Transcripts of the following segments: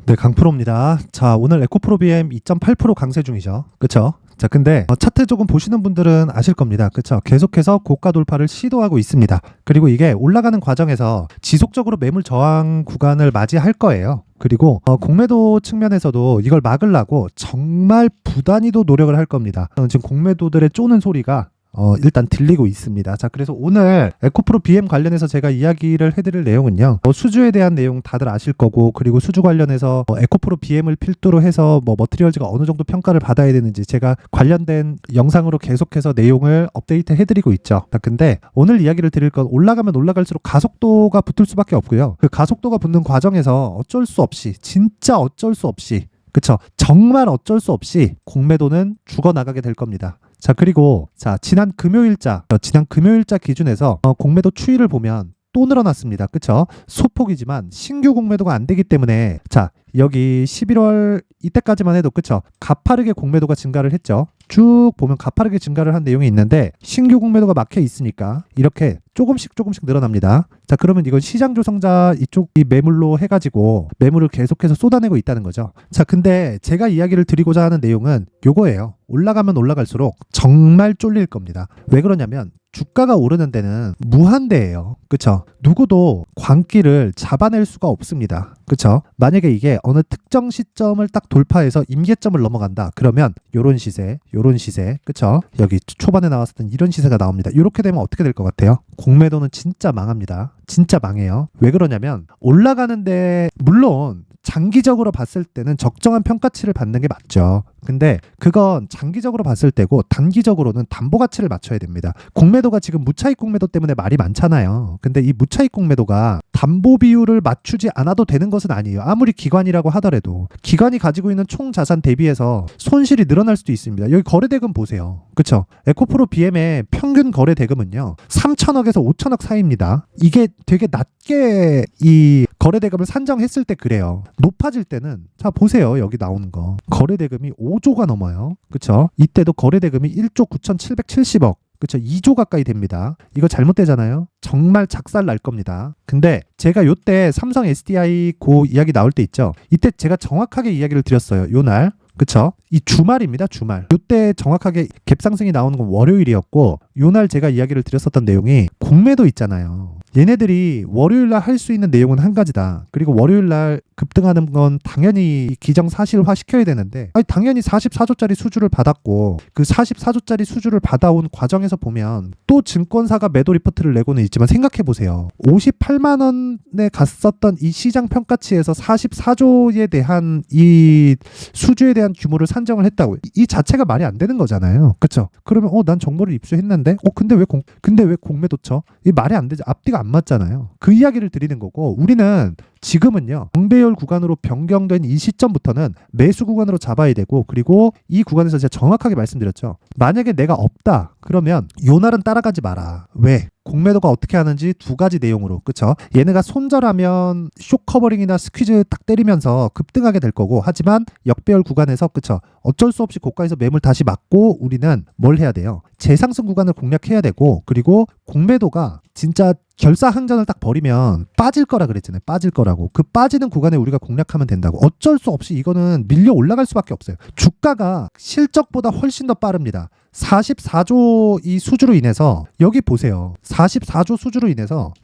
네, 강프로입니다. 자, 오늘 에코프로 BM 2.8% 강세 중이죠. 그쵸? 자, 근데 차트 조금 보시는 분들은 아실 겁니다. 그쵸? 계속해서 고가 돌파를 시도하고 있습니다. 그리고 이게 올라가는 과정에서 지속적으로 매물 저항 구간을 맞이할 거예요. 그리고 공매도 측면에서도 이걸 막으려고 정말 부단히도 노력을 할 겁니다. 지금 공매도들의 쪼는 소리가 일단 들리고 있습니다. 자, 그래서 오늘 에코프로 BM 관련해서 제가 이야기를 해드릴 내용은요. 수주에 대한 내용 다들 아실 거고, 그리고 수주 관련해서 에코프로 BM을 필두로 해서 머티리얼즈가 어느 정도 평가를 받아야 되는지 제가 관련된 영상으로 계속해서 내용을 업데이트 해드리고 있죠. 자, 근데 오늘 이야기를 드릴 건 올라가면 올라갈수록 가속도가 붙을 수밖에 없고요. 그 가속도가 붙는 과정에서 어쩔 수 없이, 진짜 어쩔 수 없이, 그쵸? 정말 어쩔 수 없이 공매도는 죽어나가게 될 겁니다. 자, 그리고 지난 금요일자 기준에서 공매도 추이를 보면 또 늘어났습니다. 그쵸? 소폭이지만 신규 공매도가 안 되기 때문에 여기 11월 이때까지만 해도 그쵸? 가파르게 공매도가 증가를 했죠. 쭉 보면 가파르게 증가를 한 내용이 있는데 신규 공매도가 막혀 있으니까 이렇게 조금씩 늘어납니다. 자, 그러면 이건 시장 조성자 이쪽 이 매물로 해가지고 매물을 계속해서 쏟아내고 있다는 거죠. 자, 근데 제가 이야기를 드리고자 하는 내용은 요거예요. 올라가면 올라갈수록 정말 쫄릴 겁니다. 왜 그러냐면 주가가 오르는 데는 무한대예요. 그쵸? 누구도 광기를 잡아낼 수가 없습니다. 그쵸? 만약에 이게 어느 특정 시점을 딱 돌파해서 임계점을 넘어간다. 그러면 요런 시세, 그쵸? 여기 초반에 나왔었던 이런 시세가 나옵니다. 이렇게 되면 어떻게 될 것 같아요? 공매도는 진짜 망합니다. 진짜 망해요. 왜 그러냐면 올라가는데 물론 장기적으로 봤을 때는 적정한 평가치를 받는 게 맞죠. 근데 그건 장기적으로 봤을 때고 단기적으로는 담보 가치를 맞춰야 됩니다. 공매도가 지금 무차익 공매도 때문에 말이 많잖아요. 근데 이 무차익 공매도가 담보 비율을 맞추지 않아도 되는 것은 아니에요. 아무리 기관이라고 하더라도 기관이 가지고 있는 총 자산 대비해서 손실이 늘어날 수도 있습니다. 여기 거래대금 보세요. 그쵸? 에코프로 BM의 평균 거래대금은요 3천억에서 5천억 사이입니다. 이게 되게 낮게 이 거래대금을 산정했을 때 그래요. 높아질 때는 보세요. 여기 나오는 거 거래대금이 5조가 넘어요. 그쵸? 이때도 거래대금이 1조 9,770억, 그쵸? 2조 가까이 됩니다. 이거 잘못되잖아요. 정말 작살 날 겁니다. 근데 제가 요때 삼성 SDI 고 이야기 나올 때 있죠. 이때 제가 정확하게 이야기를 드렸어요. 요날. 그쵸? 이 주말입니다. 주말. 요때 정확하게 갭상승이 나오는 건 월요일이었고, 요날 제가 이야기를 드렸었던 내용이 공매도 있잖아요. 얘네들이 월요일날 할 수 있는 내용은 한 가지다. 그리고 월요일날 급등하는 건 당연히 기정사실화 시켜야 되는데, 당연히 44조짜리 수주를 받았고 그 44조짜리 수주를 받아온 과정에서 보면 또 증권사가 매도 리포트를 내고는 있지만 생각해보세요. 58만 원에 갔었던 이 시장 평가치에서 44조에 대한 이 수주에 대한 규모를 산정을 했다고. 이 자체가 말이 안 되는 거잖아요. 그쵸? 그러면 난 정보를 입수했는데 근데 왜 공매도 쳐? 이 말이 안 되지. 앞뒤가 안 맞잖아요. 그 이야기를 드리는 거고, 우리는 지금은요 정배열 구간으로 변경된 이 시점부터는 매수 구간으로 잡아야 되고, 그리고 이 구간에서 제가 정확하게 말씀드렸죠. 만약에 내가 없다 그러면 요날은 따라가지 마라. 왜? 공매도가 어떻게 하는지 두 가지 내용으로. 그쵸? 얘네가 손절하면 쇼 커버링이나 스퀴즈 딱 때리면서 급등하게 될 거고, 하지만 역배열 구간에서 그쵸? 어쩔 수 없이 고가에서 매물 다시 맞고 우리는 뭘 해야 돼요? 재상승 구간을 공략해야 되고, 그리고 공매도가 진짜 결사항전을 딱 벌이면 빠질 거라 그랬잖아요. 빠질 거라고. 그 빠지는 구간에 우리가 공략하면 된다고. 어쩔 수 없이 이거는 밀려 올라갈 수밖에 없어요. 주가가 실적보다 훨씬 더 빠릅니다. 44조 이 수주로 인해서 여기 보세요. 44조 수주로 인해서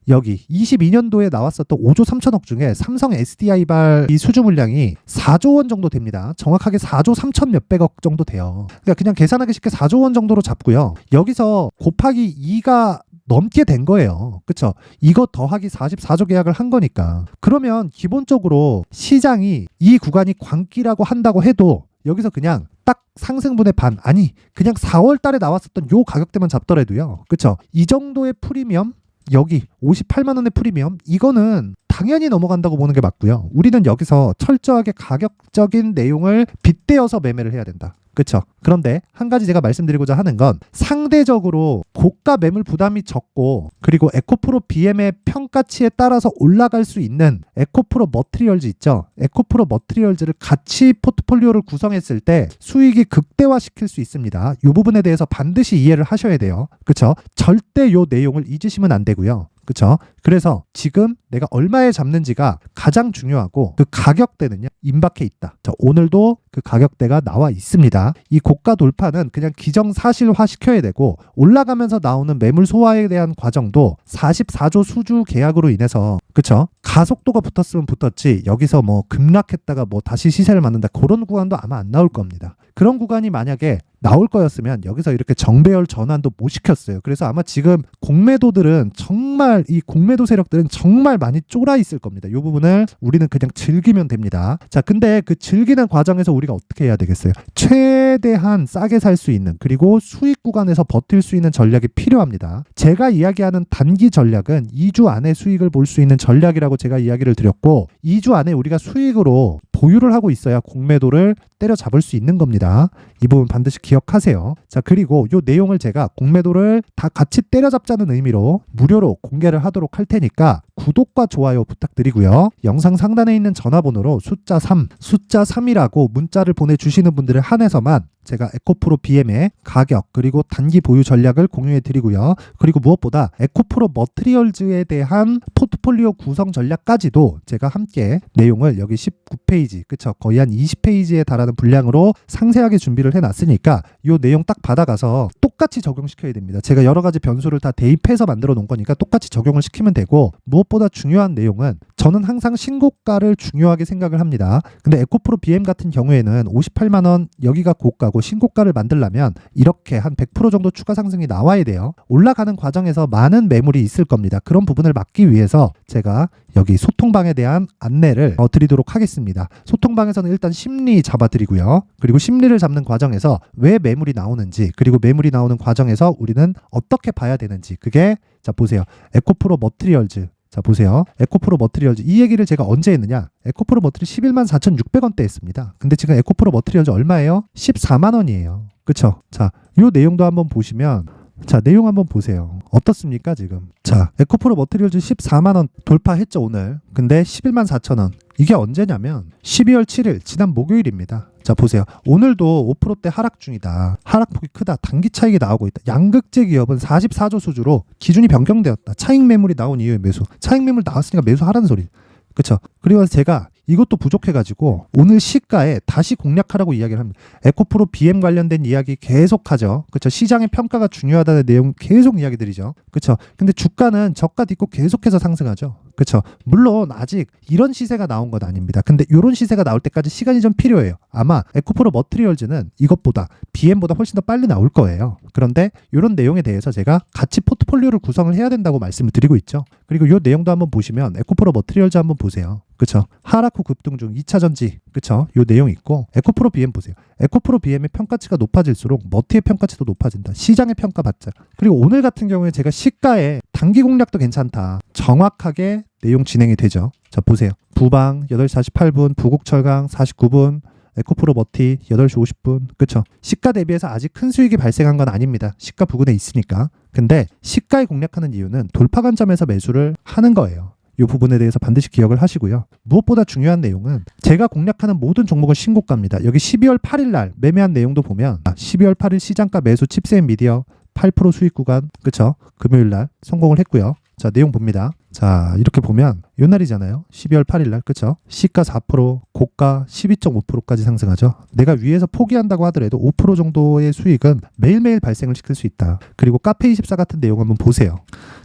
여기 22년도에 나왔었던 5조 3천억 중에 삼성 SDI발 이 수주 물량이 4조 원 정도 됩니다. 정확하게 4조 3천 몇백억 정도 돼요. 그러니까 그냥 계산하기 쉽게 4조 원 정도로 잡고요. 여기서 곱하기 2가 넘게 된 거예요. 그쵸? 이거 더하기 44조 계약을 한 거니까. 그러면 기본적으로 시장이 이 구간이 광기라고 한다고 해도 여기서 그냥 딱 상승분의 반, 아니 그냥 4월 달에 나왔었던 요 가격대만 잡더라도요. 그쵸? 이 정도의 프리미엄, 여기 58만 원의 프리미엄, 이거는 당연히 넘어간다고 보는 게 맞고요. 우리는 여기서 철저하게 가격적인 내용을 빗대어서 매매를 해야 된다. 그쵸? 그런데 한 가지 제가 말씀드리고자 하는 건, 상대적으로 고가 매물 부담이 적고, 그리고 에코프로 BM의 평가치에 따라서 올라갈 수 있는 에코프로 머티리얼즈 있죠? 에코프로 머티리얼즈를 같이 포트폴리오를 구성했을 때 수익이 극대화시킬 수 있습니다. 이 부분에 대해서 반드시 이해를 하셔야 돼요. 그쵸? 절대 이 내용을 잊으시면 안 되고요. 그쵸? 그래서 지금 내가 얼마에 잡는지가 가장 중요하고 그 가격대는요 임박해 있다. 자, 오늘도 그 가격대가 나와 있습니다. 이 고가 돌파는 그냥 기정사실화 시켜야 되고 올라가면서 나오는 매물 소화에 대한 과정도 44조 수주 계약으로 인해서 그쵸? 가속도가 붙었으면 붙었지 여기서 뭐 급락했다가 뭐 다시 시세를 맞는다 그런 구간도 아마 안 나올 겁니다. 그런 구간이 만약에 나올 거였으면 여기서 이렇게 정배열 전환도 못 시켰어요. 그래서 아마 지금 공매도들은 정말 이 공매도 세력들은 정말 많이 쫄아 있을 겁니다. 이 부분을 우리는 그냥 즐기면 됩니다. 자, 근데 그 즐기는 과정에서 우리가 어떻게 해야 되겠어요? 최대한 싸게 살 수 있는 그리고 수익 구간에서 버틸 수 있는 전략이 필요합니다. 제가 이야기하는 단기 전략은 2주 안에 수익을 볼 수 있는 전략이라고 제가 이야기를 드렸고 2주 안에 우리가 수익으로 보유를 하고 있어야 공매도를 때려잡을 수 있는 겁니다. 이 부분 반드시 기억하세요. 자, 그리고 이 내용을 제가 공매도를 다 같이 때려잡자는 의미로 무료로 공개를 하도록 할 테니까 구독과 좋아요 부탁드리고요. 영상 상단에 있는 전화번호로 숫자 3이라고 문자를 보내주시는 분들을 한해서만 제가 에코프로 BM의 가격 그리고 단기 보유 전략을 공유해 드리고요. 그리고 무엇보다 에코프로 머트리얼즈에 대한 포트폴리오 구성 전략까지도 제가 함께 내용을 여기 19페이지 그쵸? 거의 한 20페이지에 달하는 분량으로 상세하게 준비를 해놨으니까 이 내용 딱 받아가서 똑같이 적용시켜야 됩니다. 제가 여러 가지 변수를 다 대입해서 만들어 놓은 거니까 똑같이 적용을 시키면 되고 무엇보다 중요한 내용은 저는 항상 신고가를 중요하게 생각을 합니다. 근데 에코프로 BM 같은 경우에는 58만 원 여기가 고가고 신고가를 만들려면 이렇게 한 100% 정도 추가 상승이 나와야 돼요. 올라가는 과정에서 많은 매물이 있을 겁니다. 그런 부분을 막기 위해서 제가 여기 소통방에 대한 안내를 드리도록 하겠습니다. 소통방에서는 일단 심리 잡아드리고요. 그리고 심리를 잡는 과정에서 왜 매물이 나오는지 그리고 매물이 나오는 과정에서 우리는 어떻게 봐야 되는지 그게 자 보세요. 에코프로 머트리얼즈 자 보세요. 에코프로 머트리얼즈 이 얘기를 제가 언제 했느냐. 에코프로 머트리얼 11만 4,600원대 했습니다. 근데 지금 에코프로 머트리얼즈 얼마예요? 14만 원이에요. 그쵸? 자, 이 내용도 한번 보시면 자, 내용 한번 보세요. 어떻습니까, 지금? 자, 에코프로 머트리얼즈 14만 원 돌파했죠, 오늘. 근데 11만 4천 원. 이게 언제냐면 12월 7일 지난 목요일입니다. 자, 보세요. 오늘도 5%대 하락 중이다. 하락폭이 크다. 단기 차익이 나오고 있다. 양극재 기업은 44조 수주로 기준이 변경되었다. 차익 매물이 나온 이후에 매수. 차익 매물 나왔으니까 매수하라는 소리. 그쵸? 그리고 제가 이것도 부족해가지고 오늘 시가에 다시 공략하라고 이야기를 합니다. 에코프로 BM 관련된 이야기 계속하죠. 그쵸? 시장의 평가가 중요하다는 내용 계속 이야기 드리죠. 그쵸? 근데 주가는 저가 딛고 계속해서 상승하죠. 그쵸? 물론 아직 이런 시세가 나온 건 아닙니다. 근데 이런 시세가 나올 때까지 시간이 좀 필요해요. 아마 에코프로 머트리얼즈는 이것보다 BM보다 훨씬 더 빨리 나올 거예요. 그런데 이런 내용에 대해서 제가 같이 포트폴리오를 구성을 해야 된다고 말씀을 드리고 있죠. 그리고 이 내용도 한번 보시면 에코프로 머트리얼즈 한번 보세요. 그쵸? 하락 후 급등 중 2차 전지 그쵸? 요 내용 있고 에코프로 BM 보세요. 에코프로 BM의 평가치가 높아질수록 머티의 평가치도 높아진다. 시장의 평가받자. 그리고 오늘 같은 경우에 제가 시가에 단기 공략도 괜찮다. 정확하게 내용 진행이 되죠. 자 보세요. 부방 8시 48분, 부국철강 49분, 에코프로 머티 8시 50분. 그쵸? 시가 대비해서 아직 큰 수익이 발생한 건 아닙니다. 시가 부근에 있으니까. 근데 시가에 공략하는 이유는 돌파 관점에서 매수를 하는 거예요. 이 부분에 대해서 반드시 기억을 하시고요. 무엇보다 중요한 내용은 제가 공략하는 모든 종목은 신고가입니다. 여기 12월 8일 날 매매한 내용도 보면 12월 8일 시장가 매수 칩셋 미디어 8% 수익 구간 그쵸? 금요일 날 성공을 했고요. 자 내용 봅니다. 자 이렇게 보면 요 날이잖아요. 12월 8일 날 그쵸? 시가 4% 고가 12.5%까지 상승하죠. 내가 위에서 포기한다고 하더라도 5% 정도의 수익은 매일매일 발생을 시킬 수 있다. 그리고 카페24 같은 내용 한번 보세요.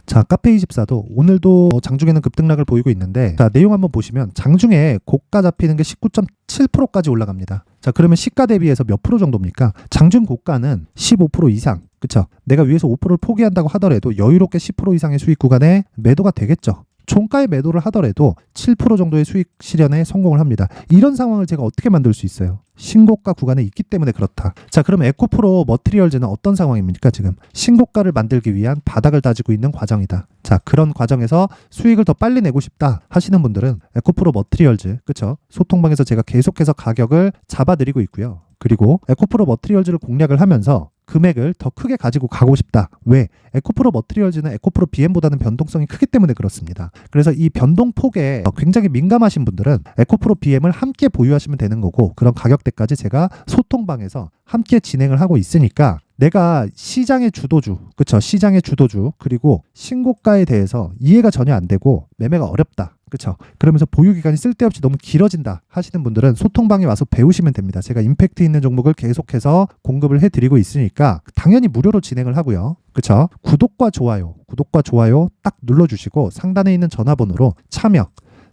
자 카페24도 오늘도 장중에는 급등락을 보이고 있는데 자 내용 한번 보시면 장중에 고가 잡히는 게 19.7%까지 올라갑니다. 자 그러면 시가 대비해서 몇 프로 정도입니까? 장중 고가는 15% 이상 그쵸? 내가 위에서 5%를 포기한다고 하더라도 여유롭게 10% 이상의 수익 구간에 매도가 되겠죠. 종가에 매도를 하더라도 7% 정도의 수익 실현에 성공을 합니다. 이런 상황을 제가 어떻게 만들 수 있어요? 신고가 구간에 있기 때문에 그렇다. 자, 그럼 에코프로 머트리얼즈는 어떤 상황입니까? 지금 신고가를 만들기 위한 바닥을 다지고 있는 과정이다. 자, 그런 과정에서 수익을 더 빨리 내고 싶다 하시는 분들은 에코프로 머트리얼즈, 그쵸? 소통방에서 제가 계속해서 가격을 잡아드리고 있고요. 그리고 에코프로 머트리얼즈를 공략을 하면서 금액을 더 크게 가지고 가고 싶다. 왜? 에코프로 머트리얼즈는 에코프로 BM보다는 변동성이 크기 때문에 그렇습니다. 그래서 이 변동폭에 굉장히 민감하신 분들은 에코프로 BM을 함께 보유하시면 되는 거고 그런 가격대까지 제가 소통방에서 함께 진행을 하고 있으니까 내가 시장의 주도주, 그쵸? 시장의 주도주, 그리고 신고가에 대해서 이해가 전혀 안 되고 매매가 어렵다. 그쵸? 그러면서 보유기간이 쓸데없이 너무 길어진다 하시는 분들은 소통방에 와서 배우시면 됩니다. 제가 임팩트 있는 종목을 계속해서 공급을 해드리고 있으니까 당연히 무료로 진행을 하고요. 그쵸? 구독과 좋아요 딱 눌러주시고 상단에 있는 전화번호로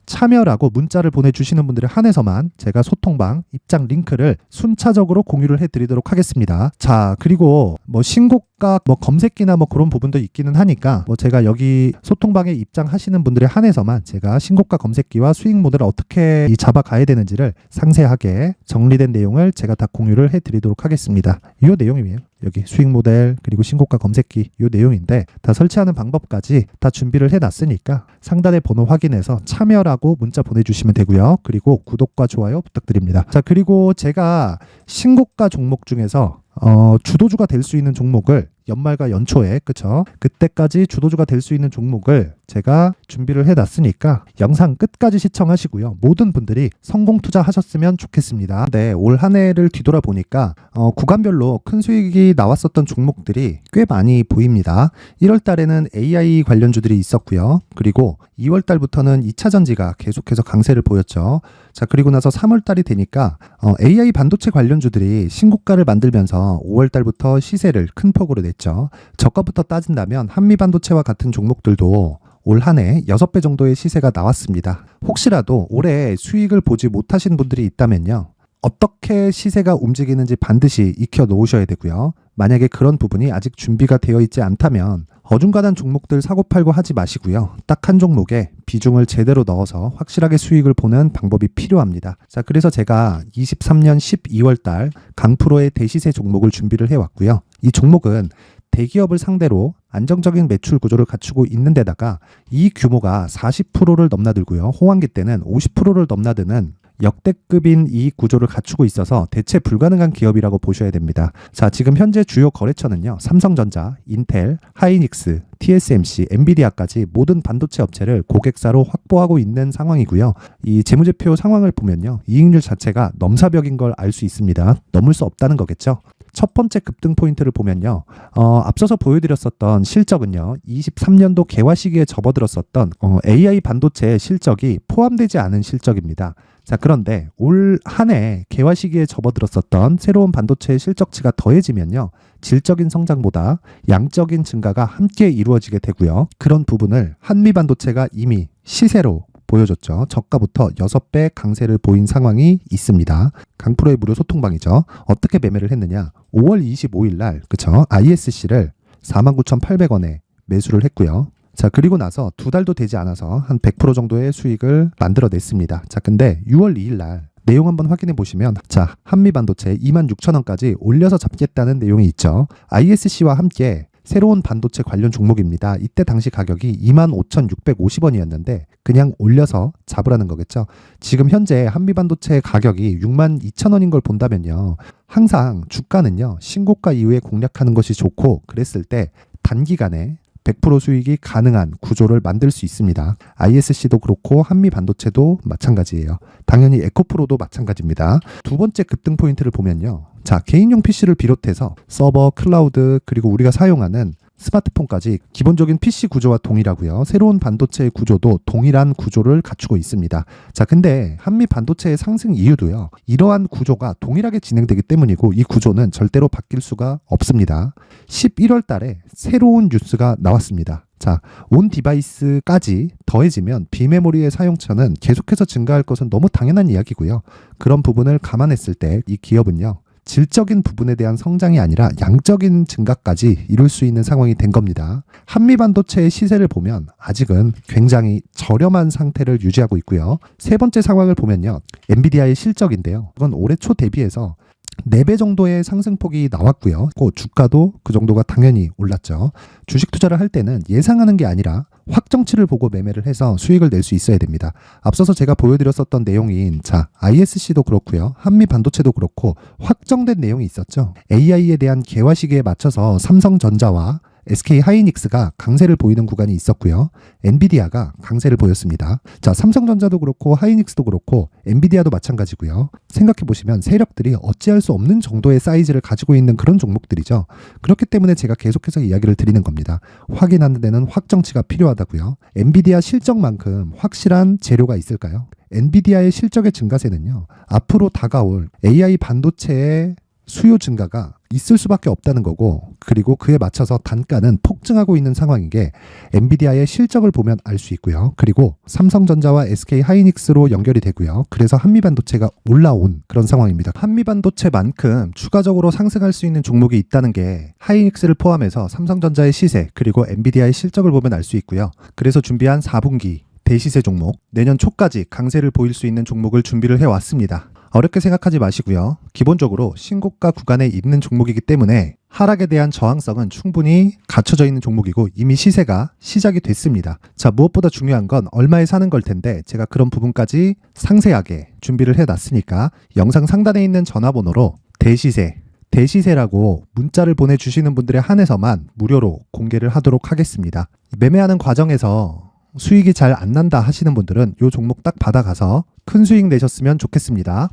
참여라고 문자를 보내주시는 분들에 한해서만 제가 소통방 입장 링크를 순차적으로 공유를 해드리도록 하겠습니다. 자, 그리고 뭐 신고가 검색기나 그런 부분도 있기는 하니까 제가 여기 소통방에 입장하시는 분들에 한해서만 제가 신고가 검색기와 수익 모델을 어떻게 잡아가야 되는지를 상세하게 정리된 내용을 제가 다 공유를 해드리도록 하겠습니다. 이 내용이에요. 여기 수익 모델 그리고 신고가 검색기 이 내용인데 다 설치하는 방법까지 다 준비를 해놨으니까 상단의 번호 확인해서 참여라고 문자 보내주시면 되고요. 그리고 구독과 좋아요 부탁드립니다. 자, 그리고 제가 신고가 종목 중에서 주도주가 될 수 있는 종목을 연말과 연초에 그쵸? 그때까지 주도주가 될 수 있는 종목을 제가 준비를 해놨으니까 영상 끝까지 시청하시고요. 모든 분들이 성공 투자하셨으면 좋겠습니다. 네, 올 한 해를 뒤돌아보니까 구간별로 큰 수익이 나왔었던 종목들이 꽤 많이 보입니다. 1월 달에는 AI 관련주들이 있었고요. 그리고 2월 달부터는 2차전지가 계속해서 강세를 보였죠. 자, 그리고 나서 3월 달이 되니까 AI 반도체 관련주들이 신고가를 만들면서 5월 달부터 시세를 큰 폭으로 냈죠. 저가부터 따진다면 한미반도체와 같은 종목들도 올 한 해 6배 정도의 시세가 나왔습니다. 혹시라도 올해 수익을 보지 못하신 분들이 있다면요. 어떻게 시세가 움직이는지 반드시 익혀 놓으셔야 되고요. 만약에 그런 부분이 아직 준비가 되어 있지 않다면 어중간한 종목들 사고팔고 하지 마시고요. 딱 한 종목에 비중을 제대로 넣어서 확실하게 수익을 보는 방법이 필요합니다. 자, 그래서 제가 23년 12월 달 강프로의 대시세 종목을 준비를 해왔고요. 이 종목은 대기업을 상대로 안정적인 매출 구조를 갖추고 있는 데다가 이 규모가 40%를 넘나들고요. 호황기 때는 50%를 넘나드는 역대급인 이익 구조를 갖추고 있어서 대체 불가능한 기업이라고 보셔야 됩니다. 자, 지금 현재 주요 거래처는요. 삼성전자, 인텔, 하이닉스, TSMC, 엔비디아까지 모든 반도체 업체를 고객사로 확보하고 있는 상황이고요. 이 재무제표 상황을 보면요. 이익률 자체가 넘사벽인 걸 알 수 있습니다. 넘을 수 없다는 거겠죠. 첫 번째 급등 포인트를 보면요. 앞서서 보여드렸었던 실적은요. 23년도 개화 시기에 접어들었었던 AI 반도체의 실적이 포함되지 않은 실적입니다. 자, 그런데 올 한 해 개화 시기에 접어들었었던 새로운 반도체의 실적치가 더해지면요. 질적인 성장보다 양적인 증가가 함께 이루어지게 되고요. 그런 부분을 한미반도체가 이미 시세로 보여줬죠. 저가부터 6배 강세를 보인 상황이 있습니다. 강프로의 무료 소통방이죠. 어떻게 매매를 했느냐. 5월 25일 날 그쵸? ISC를 49,800원에 매수를 했고요. 자, 그리고 나서 2달도 되지 않아서 한 100% 정도의 수익을 만들어냈습니다. 자, 근데 6월 2일 날 내용 한번 확인해 보시면 자, 한미반도체 26,000원까지 올려서 잡겠다는 내용이 있죠. ISC와 함께 새로운 반도체 관련 종목입니다. 이때 당시 가격이 25,650원이었는데 그냥 올려서 잡으라는 거겠죠. 지금 현재 한미반도체 가격이 62,000원인 걸 본다면요. 항상 주가는요. 신고가 이후에 공략하는 것이 좋고 그랬을 때 단기간에 100% 수익이 가능한 구조를 만들 수 있습니다. ISC도 그렇고 한미반도체도 마찬가지예요. 당연히 에코프로도 마찬가지입니다. 두 번째 급등 포인트를 보면요. 자, 개인용 PC를 비롯해서 서버, 클라우드, 그리고 우리가 사용하는 스마트폰까지 기본적인 PC 구조와 동일하고요. 새로운 반도체의 구조도 동일한 구조를 갖추고 있습니다. 자, 근데 한미 반도체의 상승 이유도요. 이러한 구조가 동일하게 진행되기 때문이고 이 구조는 절대로 바뀔 수가 없습니다. 11월 달에 새로운 뉴스가 나왔습니다. 자, 온 디바이스까지 더해지면 비메모리의 사용처는 계속해서 증가할 것은 너무 당연한 이야기고요. 그런 부분을 감안했을 때 이 기업은요. 질적인 부분에 대한 성장이 아니라 양적인 증가까지 이룰 수 있는 상황이 된 겁니다. 한미반도체의 시세를 보면 아직은 굉장히 저렴한 상태를 유지하고 있고요. 세 번째 상황을 보면요. 엔비디아의 실적인데요. 그건 올해 초 대비해서 4배 정도의 상승폭이 나왔고요. 주가도 그 정도가 당연히 올랐죠. 주식 투자를 할 때는 예상하는 게 아니라 확정치를 보고 매매를 해서 수익을 낼 수 있어야 됩니다. 앞서서 제가 보여드렸었던 내용인 자, ISC도 그렇고요. 한미반도체도 그렇고 확정된 내용이 있었죠. AI에 대한 개화 시기에 맞춰서 삼성전자와 SK 하이닉스가 강세를 보이는 구간이 있었고요. 엔비디아가 강세를 보였습니다. 자, 삼성전자도 그렇고 하이닉스도 그렇고 엔비디아도 마찬가지고요. 생각해 보시면 세력들이 어찌할 수 없는 정도의 사이즈를 가지고 있는 그런 종목들이죠. 그렇기 때문에 제가 계속해서 이야기를 드리는 겁니다. 확인하는 데는 확정치가 필요하다고요. 엔비디아 실적만큼 확실한 재료가 있을까요? 엔비디아의 실적의 증가세는요, 앞으로 다가올 AI 반도체의 수요 증가가 있을 수밖에 없다는 거고, 그리고 그에 맞춰서 단가는 폭증하고 있는 상황인 게 엔비디아의 실적을 보면 알 수 있고요. 그리고 삼성전자와 SK 하이닉스로 연결이 되고요. 그래서 한미반도체가 올라온 그런 상황입니다. 한미반도체만큼 추가적으로 상승할 수 있는 종목이 있다는 게 하이닉스를 포함해서 삼성전자의 시세 그리고 엔비디아의 실적을 보면 알 수 있고요. 그래서 준비한 4분기 대시세 종목, 내년 초까지 강세를 보일 수 있는 종목을 준비를 해왔습니다. 어렵게 생각하지 마시고요. 기본적으로 신고가 구간에 있는 종목이기 때문에 하락에 대한 저항성은 충분히 갖춰져 있는 종목이고 이미 시세가 시작이 됐습니다. 자, 무엇보다 중요한 건 얼마에 사는 걸 텐데 제가 그런 부분까지 상세하게 준비를 해놨으니까 영상 상단에 있는 전화번호로 대시세라고 문자를 보내주시는 분들에 한해서만 무료로 공개를 하도록 하겠습니다. 매매하는 과정에서 수익이 잘 안 난다 하시는 분들은 이 종목 딱 받아가서 큰 수익 내셨으면 좋겠습니다.